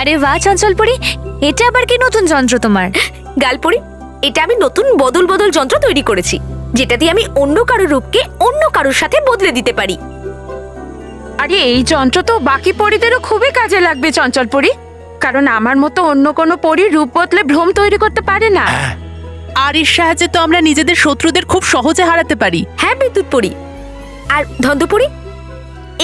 আরে বাহ চঞ্চলপুরি, এটা আবার কি নতুন যন্ত্র তোমার? গালপুরি, এটা আমি নতুন বদল বদল যন্ত্র তৈরি করেছি, যেটা দিয়ে আমি অন্য কারো রূপকে অন্য কারোর সাথে বদলে দিতে পারি। আরে এই যন্ত্র তো বাকি পরীদেরও খুবই কাজে লাগবে চঞ্চলপুরি, কারণ আমার মতো অন্য কোনো পরী রূপ বদলে ভ্রম তৈরি করতে পারে না। আর এর সাহায্যে তো আমরা নিজেদের শত্রুদের খুব সহজে হারাতে পারি। হ্যাঁ বিদ্যুৎ পরি আর ধন্দপরি,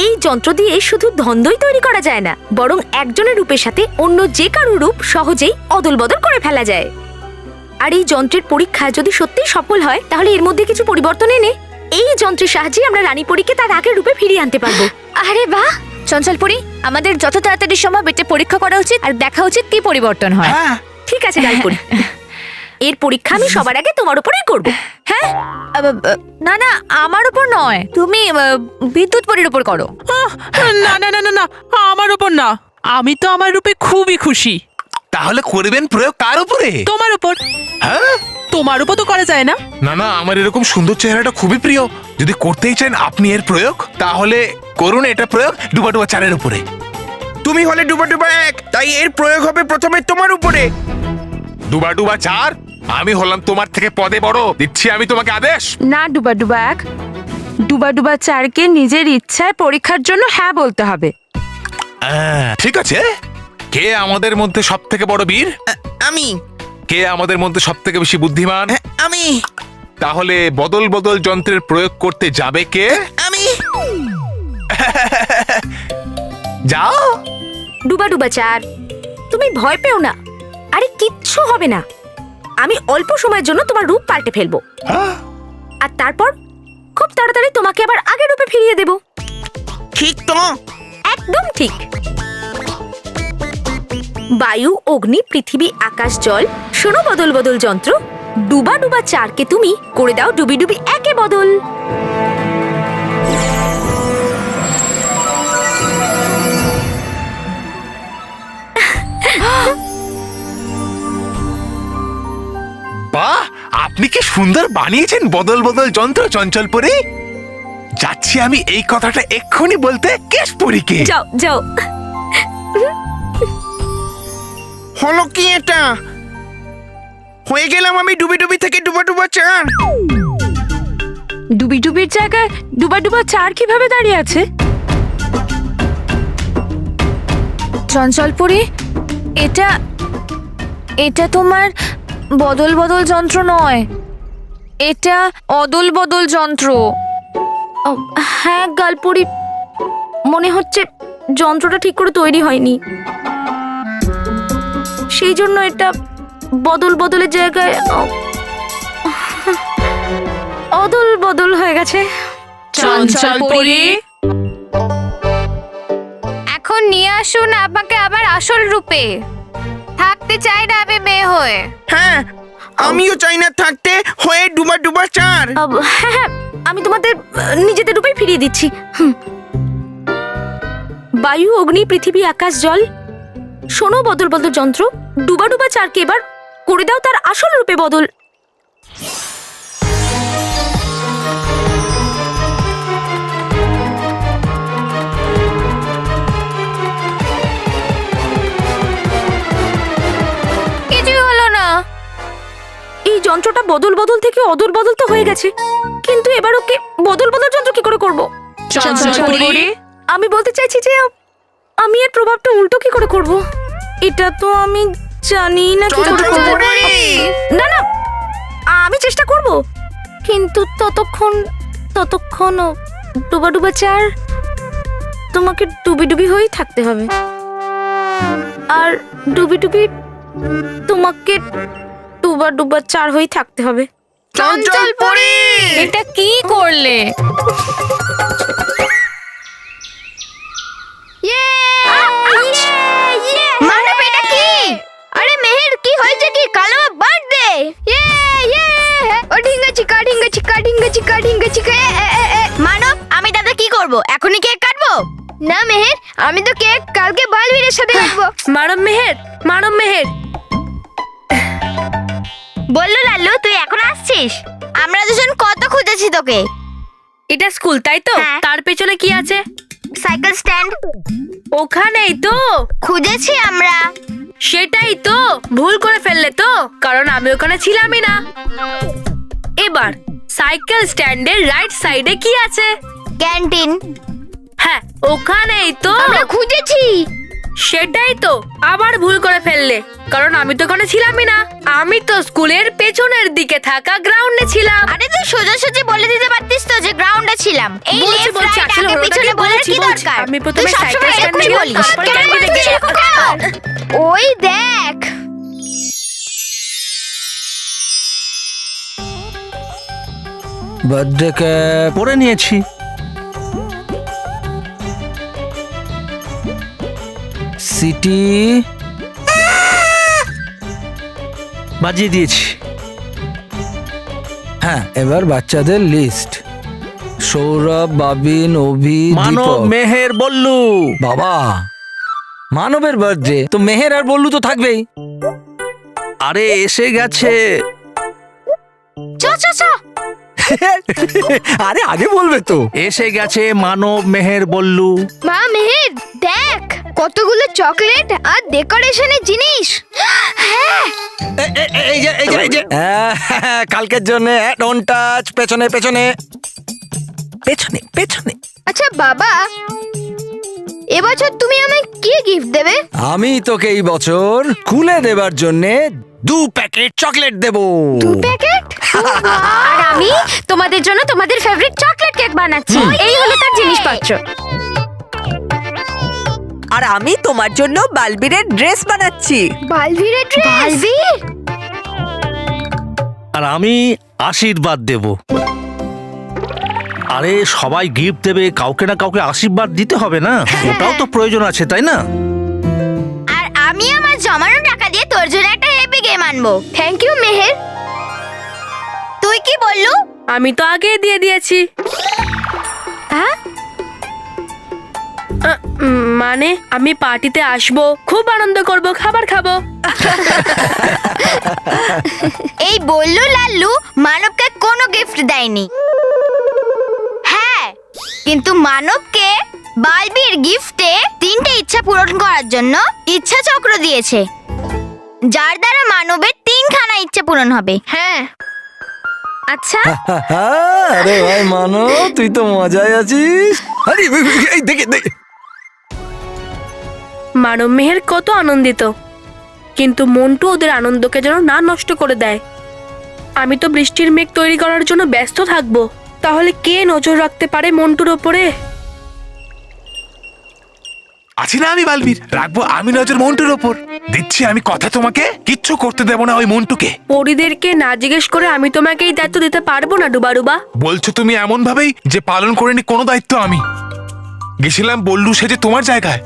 এই যন্ত্র দিয়ে শুধু ধন্দই তৈরি করা যায় না, বরং একজনের রূপের সাথে অন্য যে কারো রূপ সহজেই অদল বদল করে ফেলা যায়। আর এই যন্ত্রের পরীক্ষা যদি সত্যি সফল হয়, তাহলে এর মধ্যে কিছু পরিবর্তন এনে এই যন্ত্রের সাহায্যে আমরা রানী পরীকে তার আগের রূপে ফিরিয়ে আনতে পারবো। আরে বাহ চঞ্চলপুরি, আমাদের যত তাড়াতাড়ি সম্ভব এটা পরীক্ষা করা উচিত আর দেখা উচিত কি পরিবর্তন হয়। ঠিক আছে গালপুরি, এর পরীক্ষা আমি সবার আগে তোমার উপরেই করবো। হ্যাঁ না না, আমার উপর নয়, তুমি বিদ্যুৎ পরীর উপর করো। না না না না না, আমার উপর না, আমি তো আমার রূপে খুবই খুশি। তাহলে করবেন প্রয়োগ কার উপরে? তোমার উপর। হ্যাঁ, তোমার উপর তো করা যায় না। না না, আমার এরকম সুন্দর চেহারাটা খুবই প্রিয়। যদি করতেই চান আপনি এর প্রয়োগ, তাহলে করুন এটা প্রয়োগ ডুবা ডুবা চারের উপরে। তুমি হলে ডুবা ডুবা এক, তাই এর প্রয়োগ হবে প্রথমে তোমার উপরে। ডুবা ডুবা চার, আমি হলাম তোমার থেকে পদে বড়, দিচ্ছি আমি তোমাকে আদেশ। না ডুবা ডুবা এক, ডুবা ডুবা চারকে নিজের ইচ্ছায় পরীক্ষার জন্য হ্যাঁ বলতে হবে। ঠিক আছে, কে আমাদের মধ্যে সব থেকে বড় বীর? আমি। কে আমাদের মধ্যে সব থেকে বেশি বুদ্ধিমান? আমি। তাহলে বদল বদল যন্ত্রের প্রয়োগ করতে যাবে কে? আমি। যাও। ডুবা ডুবা চার, তুমি ভয় পেও না, আরে কিচ্ছু হবে না। আমি অল্প সময়ের জন্য তোমার রূপ পাল্টে ফেলবো, আর তারপর খুব তাড়াতাড়ি তোমাকে আবার আগের রূপে ফিরিয়ে দেব। ঠিক তো? একদম ঠিক। বায়ু, অগ্নি, পৃথিবী, আকাশ, জল, শোনো বদল বদল যন্ত্র, ডুবা ডুবা চারকে তুমি করে দাও ডুবি ডুবি একে বদল। বাহ, আপনি কি সুন্দর বানিয়েছেন বদল বদল যন্ত্র চঞ্চলপুরি। যাচ্ছি আমি এই কথাটা এক্ষুনি বলতে কেশপুরীকে। যাও যাও। হলো কি এটা? হয়ে গেলাম আমি ডুবি ডুবি থেকে ডুবা ডুবা চার। ডুবি ডুবির জায়গায় ডুবা ডুবা চার কিভাবে দাঁড়িয়ে আছে? চঞ্চলপুরি, এটা এটা তোমার বদল বদল যন্ত্র নয়, এটা অদল বদল যন্ত্র। হ্যাঁ গালপুরি, মনে হচ্ছে যন্ত্রটা ঠিক করে তৈরি হয়নি, সেই জন্য এটা বদল বদলের জায়গায় অদল বদল হয়ে গেছে। চঞ্চলপুরি, এখন নিয়ে আসুন আমাকে আবার আসল রূপে। থাকতে চাই না আমি মেয়ে হয়ে। হ্যাঁ, আমিও চাই না থাকতে হয়ে ডুবা ডুবা চার। হ্যাঁ হ্যাঁ, আমি তোমাদের নিজেদের রূপেই ফিরিয়ে দিচ্ছি। বায়ু, অগ্নি, পৃথিবী, আকাশ, জল, শোনো বদল বদল যন্ত্র, ডুবা ডুবা চারকে এবার করে দাও তার আসল রূপে বদল। কিছুই হলো না। এই যন্ত্রটা বদল বদল থেকে অদল বদল তো হয়ে গেছে, কিন্তু এবার ওকে বদল বদল যন্ত্র কি করে করব? চঞ্চলপুরি, আমি বলতে চাইছি যে আমি এর প্রভাবটা উল্টো কি করে করব? এটা তো আমি জানি না কি করে করব। না না, আমি চেষ্টা করব, কিন্তু ততক্ষণ ডুবা ডুবা চার তোমাকে ডুবি ডুবি হয়েই থাকতে হবে, আর ডুবি ডুবি তোমাকে ডুবা ডুবা চার হয়েই থাকতে হবে। চঞ্চলপুরি, এটা কি করলে? মানব, এটা কি? আরে মেহের, কি হয়েছে কি? কালো বার্থডে! ও ঢিঙ্গা চিকা ঢিঙ্গা চিকা ঢিঙ্গা চিকা ঢিঙ্গা চিকা। মানব, আমি দাদা কি করব? এখনই কেক কাটবো? না মেহের, আমি তো কেক কালকে বালবীরের সাথে কাটবো। মানব মেহের, মানব মেহের, বললো লাল্লু, তুই এখন আসছিস? আমরা দুজন কত খুঁজেছি তোকে। এটা স্কুল তাই তো? হ্যাঁ। তার পেছনে কি আছে? Cycle stand? ওখানেই তো। খুঁজেছি আমরা। সেটাই তো, ভুল করে ফেললে তো, কারণ আমি ওখানে ছিলামই না। এবার সাইকেল স্ট্যান্ডের রাইট সাইডে কি আছে? ক্যান্টিন। হ্যাঁ, ওখানেই তো। আমরা খুঁজেছি। সেটাই তো, আবার ভুল করে ফেললে, কারণ আমি তো ওখানে ছিলামই না। আমি তো স্কুলের পেছনের দিকে থাকা গ্রাউন্ডে ছিলাম। আরে তুই সোজাসুজি বলে দিতে পারতিস তো যে গ্রাউন্ডে ছিলাম। এই বলছি, লেফট বলছি, রাইট আসলে আগে ওটাকে পিছনে বলার বলছি, কি বলছি। দরকার? আমি প্রথমে তুই সবসময় সাইকেল এরকমই স্ট্যান্ডে বলিস। তারপর কেন ক্যান্টিনে বলছিস গিয়ে। এরকম কেন? ওই দেখ। বার্থডে ক্যাপ পরে নিয়েছি। সিটি বাজিয়ে দিয়েছি। হ্যাঁ, এবার বাচ্চাদের লিস্ট। সৌরভ, বাবিন, অভি, মানব, দীপক, মেহের, বল্লু। বাবা মানবের বার্থডে তো মেহের আর বল্লু তো থাকবেই। আরে এসে গেছে। চ চ চ। আরে আগে বলবে তো। এসে গেছে মানব, মেহের, বল্লু। মা মেহের দেখ কতগুলো চকলেট আর ডেকোরেশনের জিনিস। হ্যাঁ, কালকের জন্য ডোন্ট টাচ। পেছনে পেছনে পেছনে পেছনে। আচ্ছা বাবা, এবছর তুমি আমায় কি গিফট দেবে? আমি তোকে এই বছর খুলে দেবার জন্য 2 প্যাকেট চকলেট দেব। 2 প্যাকেট? আর আমি তোমাদের জন্য তোমাদের ফেভারিট চকলেট কেক বানাচ্ছি। এই হলো তার জিনিসপত্র। আর আমি তোমার জন্য বালবিরের ড্রেস বানাচ্ছি। বালভিরের ড্রেস? বালভির? আর আমি আশীর্বাদ দেব। আরে সবাই গিফট দেবে, কাউকে না কাউকে আশীর্বাদ দিতে হবে না? ওটাও তো প্রয়োজন আছে, তাই না? আর আমি আমার জমানো টাকা দিয়ে তোর জন্য একটা হেভি গেম আনবো। Thank you Meher. তুই কি বললু? আমি তো আগে দিয়ে দিয়েছি। হ্যাঁ? মানে আমি পার্টিতে আসবো, খুব আনন্দ করব, খাবার খাবো। এই বললু লাল্লু মানবকে কোনো গিফট দেয়নি। হ্যাঁ, কিন্তু মানবকে বালবির গিফটে 3টে ইচ্ছা পূরণ করার জন্য ইচ্ছা চক্র দিয়েছে, যার দ্বারা মানবের 3খানা ইচ্ছা পূরণ হবে। হ্যাঁ। আচ্ছা, আরে ভাই মানো, তুই তো মজায় আছিস। আরে এই দেখে দেখে। মানব মেহের কত আনন্দিত, কিন্তু মন্টু ওদের আনন্দকে যেন না নষ্ট করে দেয়। আমি তো বৃষ্টির মেঘ তৈরি করার জন্য ব্যস্ত থাকবো, তাহলে কে নজর রাখতে পারে মন্টুর ওপরে? আছি না আমি বালবীর, রাখবো আমি নজর মন্টুর ওপর। দিচ্ছি আমি কথা, তোমাকে কিচ্ছু করতে দেব না ওই মন্টুকে। পরিদেরকে না জিজ্ঞেস করে আমি তোমাকে এই দায়িত্ব দিতে পারবো না ডুবাডুবা। বলছো তুমি এমন ভাবেই যে পালন করিনি কোনো দায়িত্ব আমি। গেছিলাম বল্লু সেজে তোমার জায়গায়,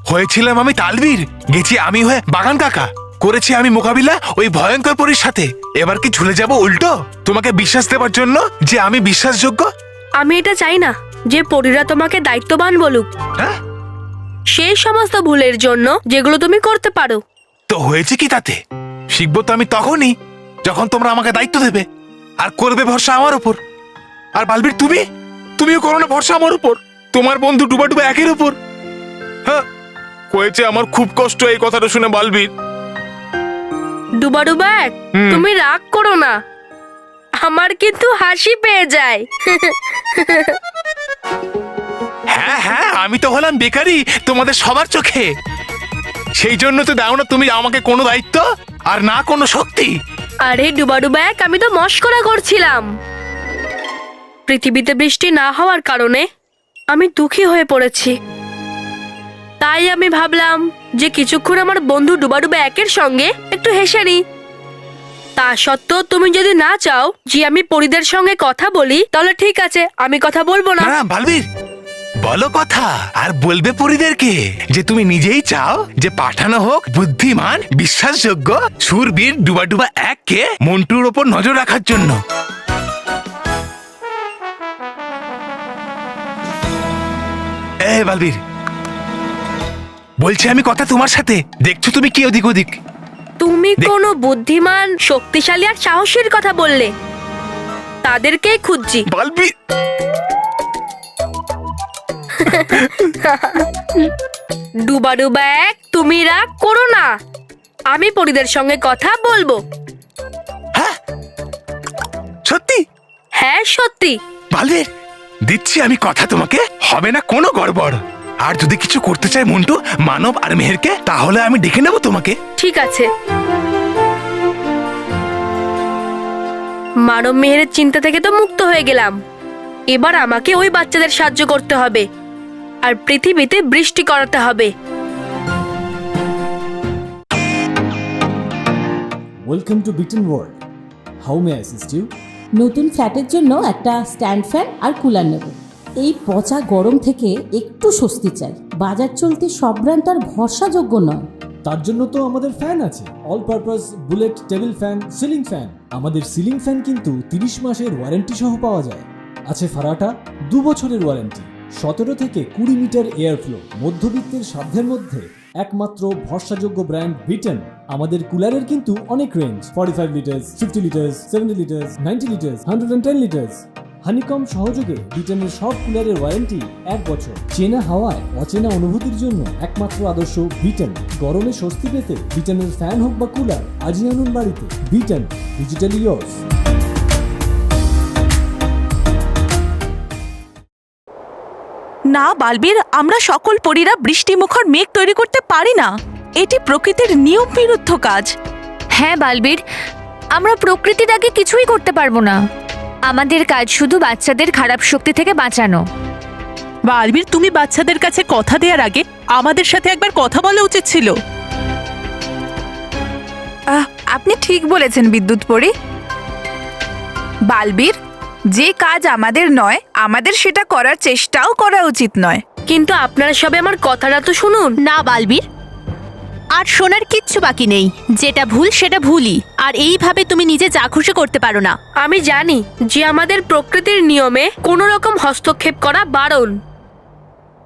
হয়েছিলাম আমি তালবীর, গেছি আমি হয়ে বাগান কাকা, করেছি আমি মোকাবিলা ওই ভয়ঙ্কর পরীর সাথে। এবার কি ঝুলে যাব উল্টো তোমাকে বিশ্বাস দেবার জন্য যে আমি বিশ্বাসযোগ্য? আমি এটা চাই না যে পরীরা তোমাকে দায়িত্ববান বলুক, হ্যাঁ, সেই সমস্ত ভুলের জন্য যেগুলো তুমি করতে পারো। তো হয়েছে কি তাতে? শিখবো তো আমি তখনই যখন তোমরা আমাকে দায়িত্ব দেবে আর করবে ভরসা আমার উপর। আর বালবীর তুমিও করো না ভরসা আমার উপর, তোমার বন্ধু ডুবাডুবা একের উপর। হ্যাঁ, হয়েছে আমার খুব কষ্ট এই কথাটা শুনে বালবীর। ডুবাডুবা তুমি রাগ করো না, আমার কিন্তু হাসি পেয়ে যায়। হ্যাঁ হ্যাঁ, আমি তো হলাম বেকারি তোমাদের সবার চোখে, সেই জন্য তো দাও না তুমি আমাকে কোনো দায়িত্ব আর না কোনো শক্তি। আরে ডুবাডুবা আমি তো মস্করা করছিলাম। পৃথিবীতে বৃষ্টি না হওয়ার কারণে আমি দুঃখী হয়ে পড়েছি, তাই আমি ভাবলাম যে কিছুক্ষণ আমার বন্ধু ডুবাডুবা একের সঙ্গে একটু হেসে নি। তা সত্ত্বেও তুমি যদি না চাও যে আমি পরিদের সঙ্গে কথা বলি, তাহলে ঠিক আছে, আমি কথা বলবো না। না বালবীর, বলো কথা, আর বলবে পরিদেরকে যে তুমি নিজেই চাও যে পাঠানো হোক বুদ্ধিমান বিশ্বাসযোগ্য সুরবীর ডুবাডুবা এককে মন্টুর ওপর নজর রাখার জন্য। এ বালবীর, বলছি আমি কথা তোমার সাথে, দেখছো তুমি কি ওদিক ওদিক। তুমি কোনো বুদ্ধিমান শক্তিশালী আর সাহসীর কথা বললে, তাদেরকেই খুঁজছি। বালবীর ডুবা ডুবা এক, তুমি রাগ করো না, আমি পরিদের সঙ্গে কথা বলবো। সত্যি? হ্যাঁ সত্যি। বালবীর, দিচ্ছি আমি কথা তোমাকে, হবে না কোনো গড়বড়। আর যদি কিছু করতে চাই মন্টু, মানব আর মেহেরকে, তাহলে আমি ডেকে নেবো তোমাকে। ঠিক আছে। মানব মেহেরের চিন্তা থেকে তো মুক্ত হয়ে গেলাম, এবার আমাকে ওই বাচ্চাদের সাহায্য করতে হবে আর পৃথিবীতে বৃষ্টি করাতে হবে। Welcome to Bitten World. How may I assist you? নতুন ফ্ল্যাটের জন্য একটা স্ট্যান্ড ফ্যান আর কুলার নেব। এই পচা গরম থেকে একটু স্বস্তি চাই। বাজার চলতে সব ব্র্যান্ড আর ভরসাযোগ্য নয়। তার জন্য তো আমাদের ফ্যান আছে, all purpose bullet table fan, ceiling fan. আমাদের সিলিং ফ্যান কিন্তু 30 মাসের ওয়ারেন্টি সহ পাওয়া যায়। আছে ফারাটা 2 বছরের ওয়ারেন্টি, 17 থেকে 20 মিটার এয়ার ফ্লো, মধ্যবিত্তের সাধ্যের মধ্যে একমাত্র ভরসাযোগ্য ব্র্যান্ড বিটেন। আমাদের কুলারের কিন্তু অনেক range, 45 litres, 50 litres, 70 litres, 90 litres, 110 litres. Honeycomb সহযোগে বিটেনের সব কুলারের ওয়ারেন্টি 1 বছর। চেনা হাওয়ায় অচেনা অনুভূতির জন্য একমাত্র আদর্শ বিটেন। গরমে স্বস্তি পেতে বিটেনের ফ্যান হোক বা কুলার, আজই আনুন বাড়িতে। Beaten, digitally yours. না বালবীর, আমরা সকল পরীরা বৃষ্টিমুখর মেঘ তৈরি করতে পারি না। এটি প্রকৃতির নিয়ম বিরুদ্ধ কাজ। হ্যাঁ বালবীর, আমরা প্রকৃতিটাকে কিছুই করতে পারবো না। আমাদের কাজ শুধু বাচ্চাদের খারাপ শক্তি থেকে বাঁচানো। বালবীর, তুমি বাচ্চাদের কাছে কথা দেওয়ার আগে আমাদের সাথে একবার কথা বলা উচিত ছিল। আপনি ঠিক বলেছেন বিদ্যুৎ পরি। বালবীর, যে কাজ আমাদের নয়, আমাদের সেটা করার চেষ্টাও করা উচিত নয়। কিন্তু আপনারা সবাই আমার কথাটা তো শুনুন। না বালবীর, আর শোনার কিচ্ছু বাকি নেই। যেটা ভুল সেটা ভুলই, আর এইভাবে তুমি নিজে যা খুশি করতে পারো না। আমি জানি যে আমাদের প্রকৃতির নিয়মে কোনো রকম হস্তক্ষেপ করা বারণ,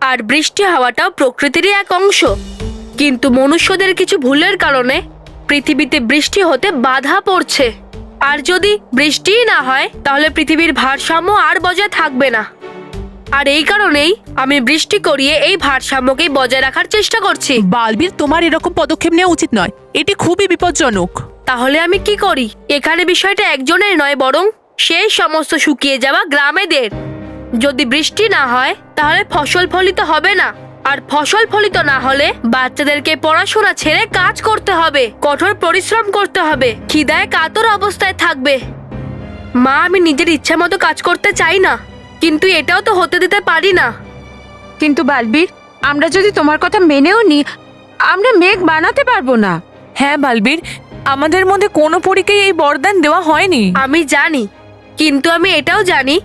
আর বৃষ্টি হওয়াটাও প্রকৃতিরই এক অংশ। কিন্তু মনুষ্যদের কিছু ভুলের কারণে পৃথিবীতে বৃষ্টি হতে বাধা পড়ছে। আর যদি বৃষ্টিই না হয় তাহলে পৃথিবীর ভারসাম্য আর বজায় থাকবে না। আর এই কারণেই আমি বৃষ্টি করিয়ে এই ভারসাম্যকেই বজায় রাখার চেষ্টা করছি। বালবীর, তোমার এরকম পদক্ষেপ নেওয়া উচিত নয়, এটি খুবই বিপজ্জনক। তাহলে আমি কি করি? এখানে বিষয়টা একজনের নয়, বরং সেই সমস্ত শুকিয়ে যাওয়া গ্রামেদের। যদি বৃষ্টি না হয় তাহলে ফসল ফলিত হবে না, আর ফসল ফলিত না হলে বাচ্চাদেরকে পড়াশোনা ছেড়ে কাজ করতে হবে, কঠোর পরিশ্রম করতে হবে, খিদায় কাতর অবস্থায় থাকবে। মা, আমি নিজের ইচ্ছা মতো কাজ করতে চাই না, কিন্তু এটাও তো হতে দিতে পারি না। কিন্তু বালবীর, আমরা যদি তোমার কথা মেনেও নিই, আমরা মেঘ বানাতে পারবো না। হ্যাঁ বালবীর, আমাদের মধ্যে কোনো পরীকেই এই বরদান দেওয়া হয়নি। আমি জানি, কিন্তু আমি এটাও জানি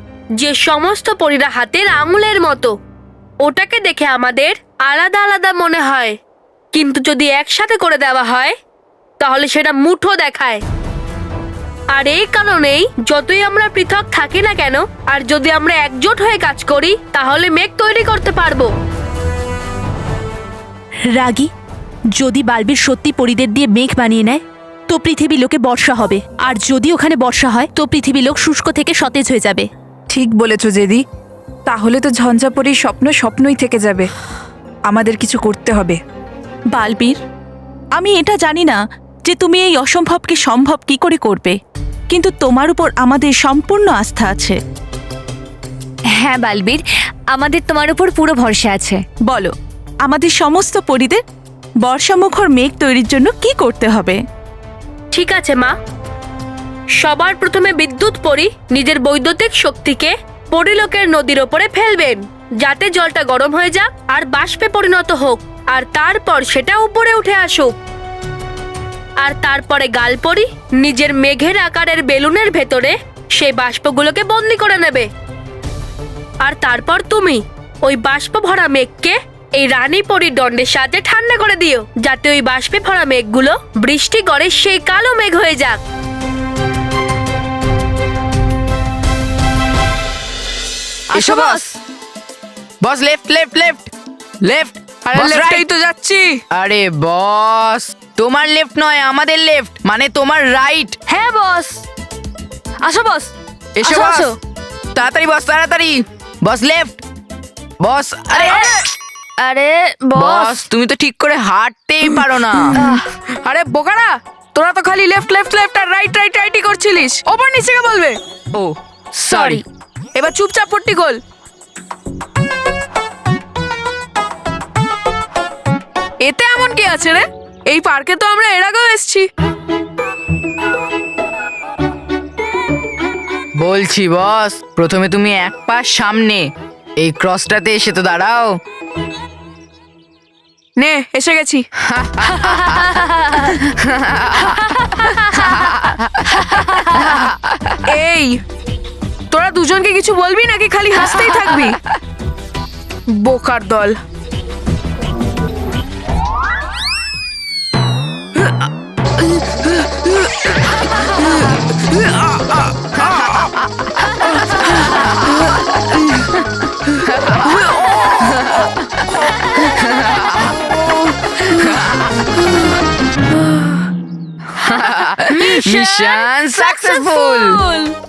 যে সমস্ত পরীরা হাতের আঙুলের মতো। ওটাকে দেখে আমাদের আলাদা আলাদা মনে হয়, কিন্তু যদি একসাথে করে দেওয়া হয় তাহলে সেটা মুঠো দেখায়। আর এই কারণেই যতই আমরা পৃথক থাকি না কেন, আর যদি আমরা একজোট হয়ে কাজ করি, তাহলে মেঘ তৈরি করতে পারবো। রাগী, যদি বালবীর সত্যি পরীদের দিয়ে মেঘ বানিয়ে নেয় তো পৃথিবী লোকে বর্ষা হবে, আর যদি ওখানে বর্ষা হয় তো পৃথিবী লোক শুষ্ক থেকে সতেজ হয়ে যাবে। ঠিক বলেছ জেদি। তাহলে তো ঝঞ্ঝাপরির স্বপ্ন স্বপ্নই থেকে যাবে। আমাদের কিছু করতে হবে। বালবীর, আমি এটা জানি না যে তুমি এই অসম্ভবকে সম্ভব কি করে করবে, কিন্তু তোমার উপর আমাদের সম্পূর্ণ আস্থা আছে। হ্যাঁ বালবীর, আমাদের তোমার উপর পুরো ভরসা আছে। বলো, আমাদের সমস্ত পরীদের বর্ষামুখর মেঘ তৈরির জন্য কি করতে হবে? ঠিক আছে মা, সবার প্রথমে বিদ্যুৎ পরী নিজের বৈদ্যুতিক শক্তিকে পরিলোকের নদীর ওপরে ফেলবেন, যাতে জলটা গরম হয়ে যাক আর বাষ্পে পরিণত হোক, আর তারপর সেটা উপরে উঠে আসুক। আর তারপরে গালপরি নিজের মেঘের আকারের বেলুনের ভেতরে সেই বাষ্পগুলোকে বন্দি করে নেবে। আর তারপর তুমি ওই বাষ্প ভরা মেঘকে এই রানী পরীর দণ্ডের সাহায্যে ঠান্ডা করে দিও, যাতে ওই বাষ্পে ভরা মেঘগুলো বৃষ্টি করে সেই কালো মেঘ হয়ে যাক। আসো বস। বস, লেফট লেফট লেফট লেফট। বস, রাইট তো যাচ্ছি। আরে বস, তোমার লেফট নয়, আমাদের লেফট, মানে তোমার রাইট। হ্যাঁ বস। আসো বস, এসো আসো, বস, আসো। তাড়াতাড়ি বস, তাড়াতাড়ি বস, লেফট বস আরে আরে বস তুমি তো ঠিক করে হাঁটতেই পারো না। আরে বোকারা, তোরা তো খালি লেফট লেফট লেফট আর রাইট রাইট রাইটই করছিলিস। ওপর নিচে কে বলবে? ও সরি। এবার চুপচাপ পট্টি গোল। এতে এমন কি আছে রে? এই পার্কে তো আমরা এর আগেও এসেছি। বলছি বস, প্রথমে তুমি এক পা সামনে, এই ক্রসটাতে এসে তো দাঁড়াও। নে এসে গেছি। এই তোরা দুজনকে কিছু বলবি নাকি খালি হাসতেই থাকবি? বোকার দল। Mission successful.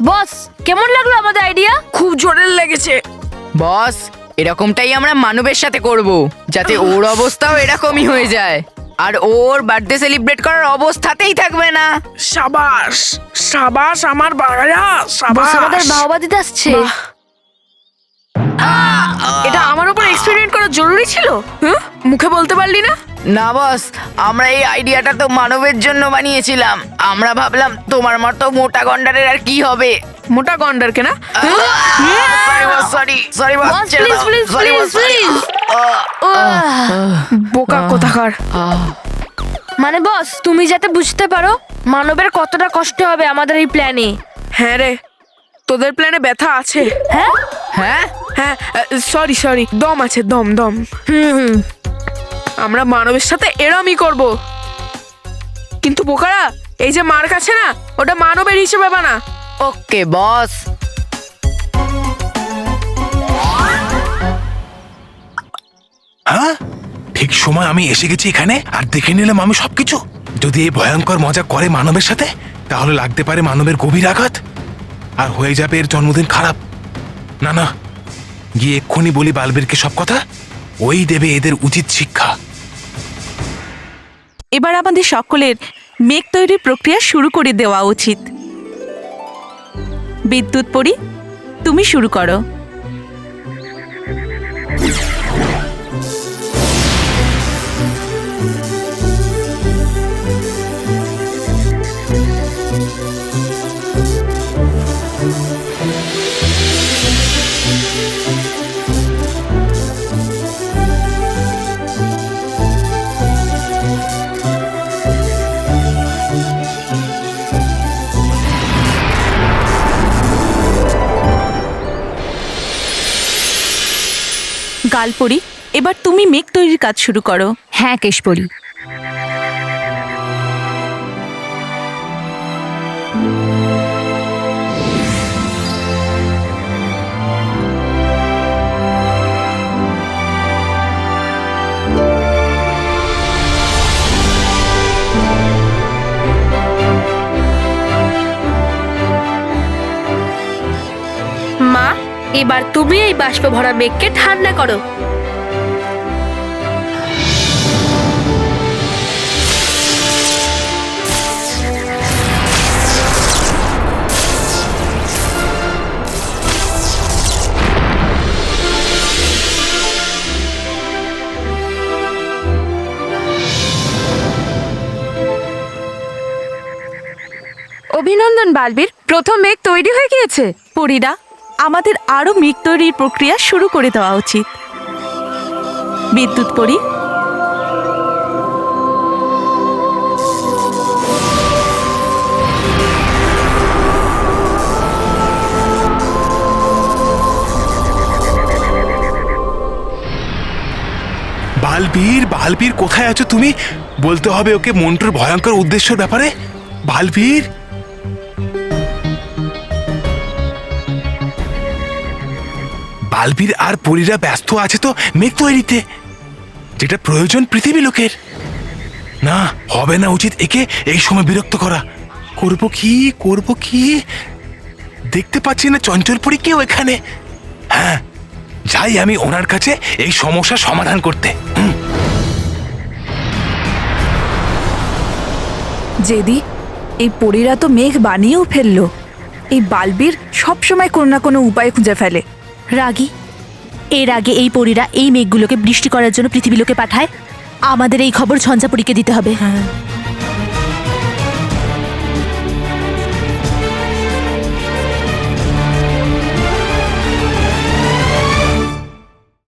বস, কেমন লাগলো আমাদের আইডিয়া? খুব জোরে লেগেছে। বস, এরকমটাই আমরা মানবের সাথে করব, যাতে ওর অবস্থাও এরকমই হয়ে যায় আর ওর বার্থডে সেলিব্রেট করার অবস্থাতেই থাকবে না। সাবাস সাবাস আমার বাড়া, সাবাস। আমাদের বাহবা দিতে আসছে। এটা আমার উপর এক্সপেরিমেন্ট করা জরুরি ছিল? হ্যাঁ, মুখে বলতে পারলি না? না বস, আমরা এই আইডিয়াটা তো মানবের জন্য বানিয়েছিলাম। আমরা ভাবলাম তোমার মতো মোটা গন্ডারের আর কি হবে। মোটা গন্ডারকে না? Sorry boss, sorry sorry boss, ছেড়ে দাও। Sorry boss, sorry। বোকা কোথাকার। মানে বস, তুমি যাতে বুঝতে পারো মানবের কতটা কষ্ট হবে আমাদের এই প্ল্যানে। হ্যাঁ রে, তোদের প্ল্যানে ব্যথা আছে। হ্যাঁ হ্যাঁ হ্যাঁ, সরি সরি, দম আছে, দম দম। আমরা মানবের সাথে এরমই করব। কিন্তু বোকারা, এই যে মার কাছে না, ওটা মানবের হিসেবে বানা। ওকে বস। হ্যাঁ, ঠিক সময় আমি এসে গেছি এখানে আর দেখে নিলাম আমি সবকিছু। যদি এই ভয়ঙ্কর মজা করে মানবের সাথে, তাহলে লাগতে পারে মানবের গভীর আঘাত আর হয়ে যাবে এর জন্মদিন খারাপ। না না, গিয়ে এক্ষুনি বলি বালবীরকে সব কথা, ওই দেবে এদের উচিত শিক্ষা। এবার আমাদের সকলের মেঘ তৈরির প্রক্রিয়া শুরু করে দেওয়া উচিত। বিদ্যুৎ পরি, তুমি শুরু করো। গালপরি, এবার তুমি মেঘ তৈরির কাজ শুরু করো। হ্যাঁ কেশপরি। মা, এবার তুমি এই বাষ্প ভরা মেঘকে ঠান্ডা করো। অভিনন্দন বালবীর, প্রথম মেঘ তৈরি হয়ে গিয়েছে। পরীরা, আমাদের আরো মেঘ তৈরির প্রক্রিয়া শুরু করে দেওয়া উচিত। বিদ্যুৎ পরি, বালবীর, বালবীর কোথায় আছো তুমি? বলতে হবে ওকে মন্টুর ভয়ঙ্কর উদ্দেশ্যের ব্যাপারে। বালবীর, বালবীর আর পরীরা ব্যস্ত আছে তো মেঘ তৈরিতে, যেটা প্রয়োজন পৃথিবী লোকের। না, হবে না উচিত একে এই সময় বিরক্ত করা। করবো কি? দেখতে পাচ্ছি না চঞ্চল পরী কেউ এখানে। হ্যাঁ, যাই আমি ওনার কাছে এই সমস্যার সমাধান করতে। জেদি, এই পরীরা তো মেঘ বানিয়েও ফেললো। এই বালবীর সবসময় কোনো না কোনো উপায় খুঁজে ফেলে। রাগী, এর আগে এই পরীরা এই মেঘগুলোকে বৃষ্টি করার জন্য পৃথিবীলোকে পাঠায়। আমাদের এই খবর ঝঞ্ঝাপুরীকে দিতে হবে।